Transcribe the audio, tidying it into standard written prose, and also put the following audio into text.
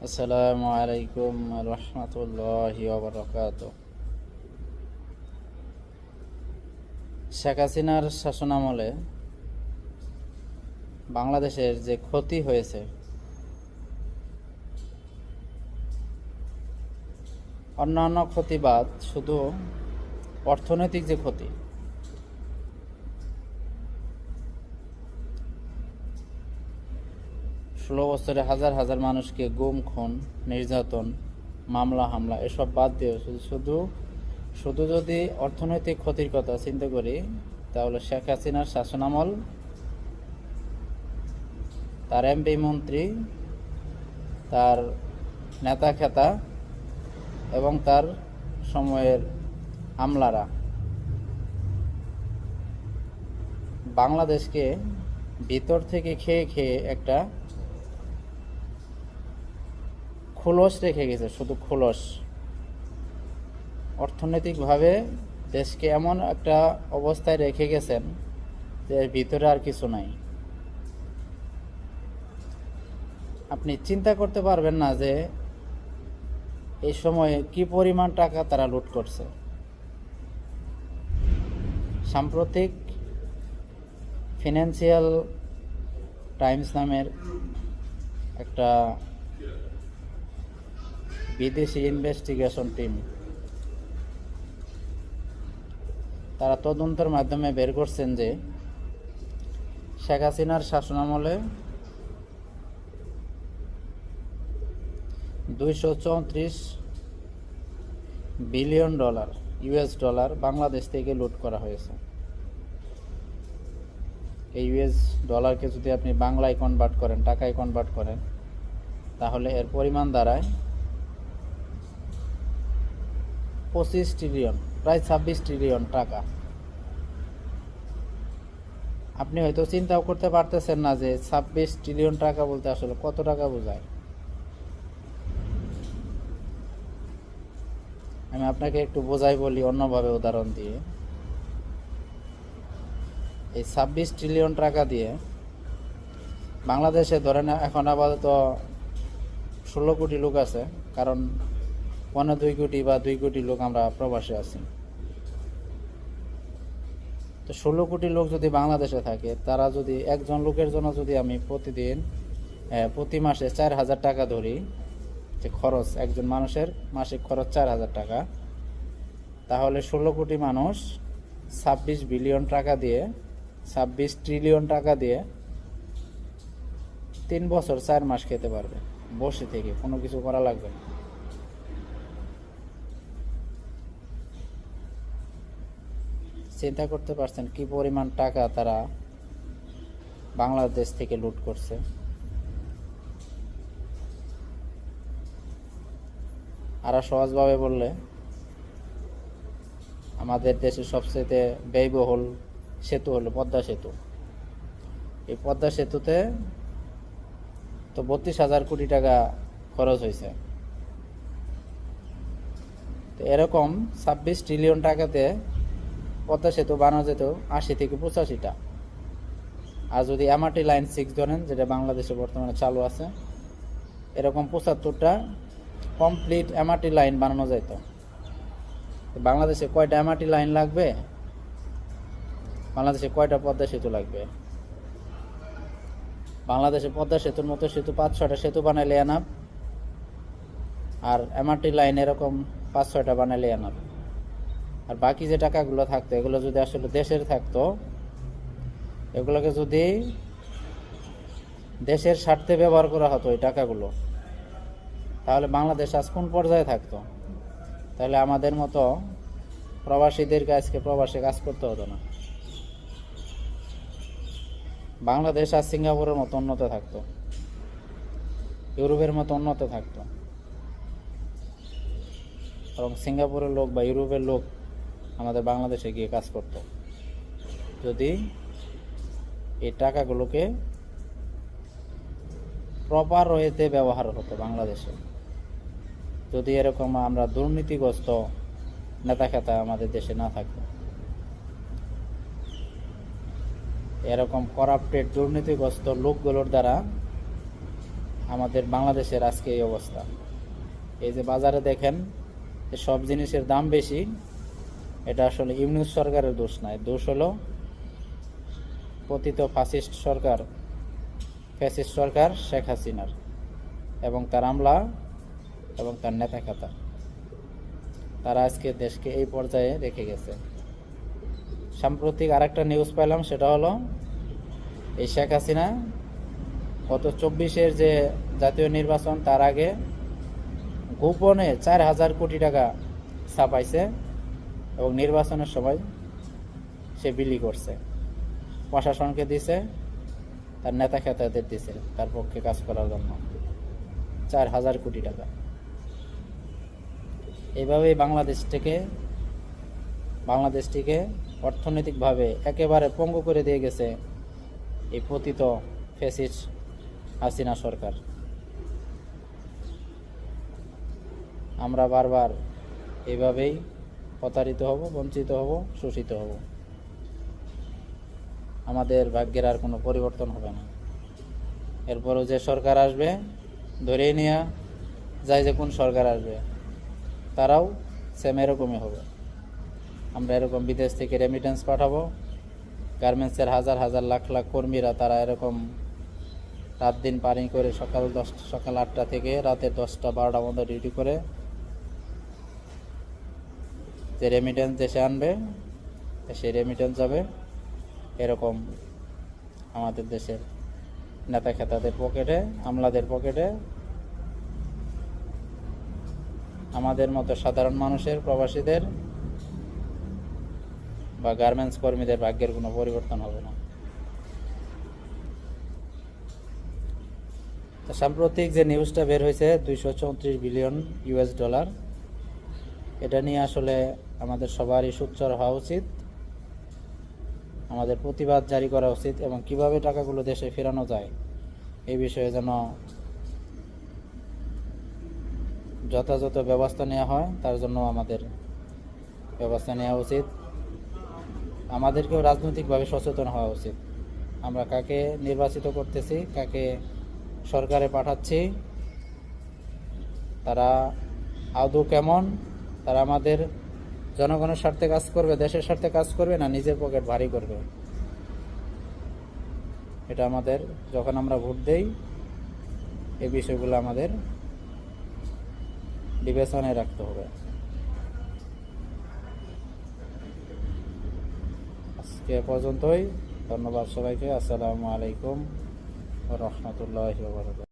আসসালামু আলাইকুম রহমতুল্লাহি ওয়া বারাকাতুহু। শেখ হাসিনার শাসনামলে বাংলাদেশের যে ক্ষতি হয়েছে, অন্যান্য ক্ষতিবাদ, শুধু অর্থনৈতিক যে ক্ষতি, 16 বছরে হাজার হাজার মানুষকে গুম, খুন, নির্যাতন, মামলা হামলা এসব বাদ দিয়ে শুধু যদি অর্থনৈতিক ক্ষতির কথা চিন্তা করি, তাহলে শেখ হাসিনার শাসনামল, তার এমপি মন্ত্রী, তার নেতা খেতা এবং তার সময়ের আমলারা বাংলাদেশকে ভিতর থেকে খেয়ে খেয়ে একটা খোলস রেখে গেছে। শুধু খোলস। অর্থনৈতিকভাবে দেশকে এমন একটা অবস্থায় রেখে গেছেন যে ভিতরে আর কিছু নাই। আপনি চিন্তা করতে পারবেন না যে এই সময়ে কি পরিমাণ টাকা তারা লুট করছে। সাম্প্রতিক ফিনান্সিয়াল টাইমস নামের একটা বিদেশি ইনভেস্টিগেশন টিম, তারা তদন্তের মাধ্যমে বের করছেন যে শেখ হাসিনার শাসনামলে $234 বিলিয়ন US ডলার বাংলাদেশ থেকে লুট করা হয়েছে। এই US ডলারকে যদি আপনি বাংলায় কনভার্ট করেন, টাকায় কনভার্ট করেন, তাহলে এর পরিমাণ দাঁড়ায় 25 ট্রিলিয়ন, প্রায় 26 ট্রিলিয়ন টাকা। আপনি হয়তো চিন্তাও করতে পারতেছেন না যে 26 ট্রিলিয়ন টাকা বলতে আসলে কত টাকা বোঝায়। আমি আপনাকে একটু বোঝাই বলি অন্যভাবে উদাহরণ দিয়ে। এই 26 ট্রিলিয়ন টাকা দিয়ে বাংলাদেশে ধরেন এখন আপাতত 16 কোটি লোক আছে, কারণ 2 কোটি বা 2 কোটি লোক আমরা প্রবাসে আছি। তো 16 কোটি লোক যদি বাংলাদেশে থাকে, তারা যদি একজন লোকের জন্য যদি আমি প্রতি মাসে 4,000 টাকা ধরি, যে খরচ, একজন মানুষের মাসিক খরচ 4,000 টাকা, তাহলে 16 কোটি মানুষ 26 বিলিয়ন টাকা দিয়ে, 26 ট্রিলিয়ন টাকা দিয়ে 3 বছর 4 মাস খেতে পারবে বসে থেকে, কোনো কিছু করা লাগবে না। চিন্তা করতে পারছেন কি পরিমাণ টাকা তারা বাংলাদেশ থেকে লুট করছে। আর সহজভাবে বললে, আমাদের দেশের সবচেয়ে ব্যয়বহুল সেতু হলো পদ্মা সেতু। এই পদ্মা সেতুতে তো 32,000 কোটি টাকা খরচ হয়েছে। তো এরকম 26 ট্রিলিয়ন টাকাতে পদ্মা সেতু বানানো যেত 80 থেকে 85টা। আর যদি এমআরটি লাইন 6 ধরেন, যেটা বাংলাদেশে বর্তমানে চালু আছে, এরকম 75টা কমপ্লিট এমআরটি লাইন বানানো যেত। বাংলাদেশে কয়টা এমআরটি লাইন লাগবে? বাংলাদেশে কয়টা পদ্মা সেতু লাগবে? বাংলাদেশে পদ্মা সেতুর মতো সেতু 5-6টা সেতু বানাইলে এনাফ, আর এমআরটি লাইন এরকম 5-6টা বানাইলে এনাফ। আর বাকি যে টাকাগুলো থাকতো, এগুলো যদি আসলে দেশের থাকতো, এগুলোকে যদি দেশের স্বার্থে ব্যবহার করা হতো এই টাকাগুলো, তাহলে বাংলাদেশ আজ কোন পর্যায়ে থাকতো? তাহলে আমাদের মতো প্রবাসীদেরকে আজকে প্রবাসে কাজ করতে হতো না। বাংলাদেশ আজ সিঙ্গাপুরের মতো উন্নত থাকতো, ইউরোপের মতো উন্নত থাকতো। এবং সিঙ্গাপুরের লোক বা ইউরোপের লোক আমাদের বাংলাদেশে গিয়ে কাজ করত, যদি এই টাকাগুলোকে প্রপার ওয়েতে ব্যবহার হতো বাংলাদেশে। যদি এরকম আমরা দুর্নীতিগ্রস্ত নেতা খেতা আমাদের দেশে না থাকতো, এরকম করাপ্টেড দুর্নীতিগ্রস্ত লোকগুলোর দ্বারা আমাদের বাংলাদেশের আজকে এই অবস্থা। এই যে বাজারে দেখেন যে সব জিনিসের দাম বেশি, এটা আসলে ইউনূস সরকারের দোষ নয়, দোষ হলো পতিত ফ্যাসিস্ট সরকার শেখ হাসিনার এবং তার আমলা এবং তার নেতা খাতা। তারা আজকে দেশকে এই পর্যায়ে রেখে গেছে। সাম্প্রতিক আরেকটা নিউজ পেলাম, সেটা হলো এই শেখ হাসিনা গত 24-এর যে জাতীয় নির্বাচন, তার আগে গোপনে 4,000 কোটি টাকা ছাপাইছে এবং নির্বাচনের সময় সে বিলি করছে, প্রশাসনকে দিছে, তার নেতা খেতাদের দিছে তার পক্ষে কাজ করার জন্য 4,000 কোটি টাকা। এইভাবেই বাংলাদেশটিকে অর্থনৈতিকভাবে একেবারে পঙ্গু করে দিয়ে গেছে এই পতিত ফ্যাসিস্ট হাসিনা সরকার। আমরা বারবার এইভাবেই প্রতারিত হব, বঞ্চিত হব, শোষিত হব। আমাদের ভাগ্যের আর কোনো পরিবর্তন হবে না। এরপরও যে সরকার আসবে, ধরেই নেওয়া যায় যে কোন সরকার আসবে, তারাও সেম এরকমই হবে। আমরা এরকম বিদেশ থেকে রেমিটেন্স পাঠাবো, গার্মেন্টসের হাজার হাজার লাখ লাখ কর্মীরা তারা এরকম রাত দিন পানি করে সকাল 8টা থেকে রাতের 10টা-12টা পর্যন্ত ডিউটি করে যে রেমিটেন্স দেশে আনবে, সেই রেমিটেন্স যাবে এরকম আমাদের দেশের নেতা খেতাদের পকেটে, আমলাদের পকেটে। আমাদের মতো সাধারণ মানুষের, প্রবাসীদের বা গার্মেন্টস কর্মীদের ভাগ্যের কোনো পরিবর্তন হবে না। সাম্প্রতিক যে নিউজটা বের হয়েছে $234 বিলিয়ন, এটা নিয়ে আসলে আমাদের সবারই সোচ্চার হওয়া উচিত, আমাদের প্রতিবাদ জারি করা উচিত এবং কিভাবে টাকাগুলো দেশে ফেরানো যায় এই বিষয়ে যেন যথাযথ ব্যবস্থা নেওয়া হয়, তার জন্য আমাদের ব্যবস্থা নেওয়া উচিত। আমাদেরকেও রাজনৈতিকভাবে সচেতন হওয়া উচিত। আমরা কাকে নির্বাচিত করতেছি, কাকে সরকারে পাঠাচ্ছি, তারা আদৌ কেমন, তারা আমাদের জনগণের স্বার্থে কাজ করবে, দেশের স্বার্থে কাজ করবে, না নিজের পকেট ভারী করবে। এটা আমাদের যখন আমরা ভোট দেই এই বিষয়গুলো আমাদের বিবেচনায় রাখতে হবে। আজকে পর্যন্তই। ধন্যবাদ সবাইকে। আসসালামু আলাইকুম ওয়া রাহমাতুল্লাহি ওয়া বারাকাতুহু।